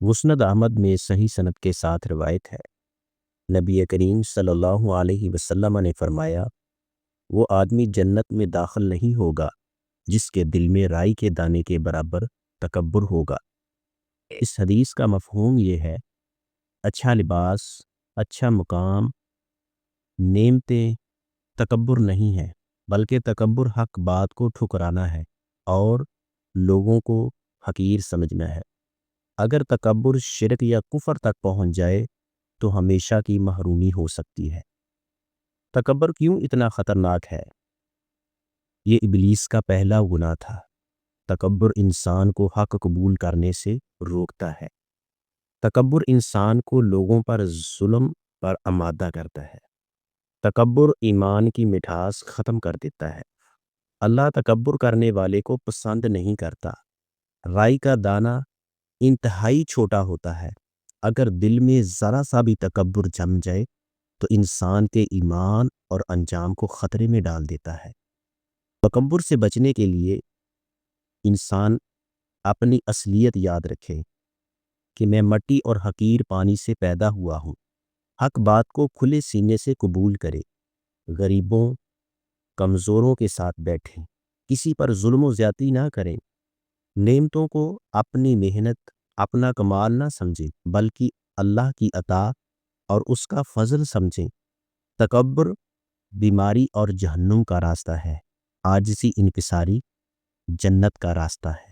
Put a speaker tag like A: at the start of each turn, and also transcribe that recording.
A: مسند احمد میں صحیح سند کے ساتھ روایت ہے، نبی کریم صلی اللہ علیہ وسلم نے فرمایا، وہ آدمی جنت میں داخل نہیں ہوگا جس کے دل میں رائی کے دانے کے برابر تکبر ہوگا۔ اس حدیث کا مفہوم یہ ہے، اچھا لباس، اچھا مقام، نعمتیں تکبر نہیں ہے، بلکہ تکبر حق بات کو ٹھکرانا ہے اور لوگوں کو حقیر سمجھنا ہے۔ اگر تکبر شرک یا کفر تک پہنچ جائے تو ہمیشہ کی محرومی ہو سکتی ہے۔ تکبر کیوں اتنا خطرناک ہے؟ یہ ابلیس کا پہلا گناہ تھا۔ تکبر انسان کو حق قبول کرنے سے روکتا ہے۔ تکبر انسان کو لوگوں پر ظلم پر آمادہ کرتا ہے۔ تکبر ایمان کی مٹھاس ختم کر دیتا ہے۔ اللہ تکبر کرنے والے کو پسند نہیں کرتا۔ رائی کا دانہ انتہائی چھوٹا ہوتا ہے، اگر دل میں ذرا سا بھی تکبر جم جائے تو انسان کے ایمان اور انجام کو خطرے میں ڈال دیتا ہے۔ تکبر سے بچنے کے لیے انسان اپنی اصلیت یاد رکھے کہ میں مٹی اور حقیر پانی سے پیدا ہوا ہوں۔ حق بات کو کھلے سینے سے قبول کرے، غریبوں کمزوروں کے ساتھ بیٹھیں، کسی پر ظلم و زیادتی نہ کریں، نعمتوں کو اپنی محنت اپنا کمال نہ سمجھیں بلکہ اللہ کی عطا اور اس کا فضل سمجھیں۔ تکبر بیماری اور جہنم کا راستہ ہے، عاجزی انکساری جنت کا راستہ ہے۔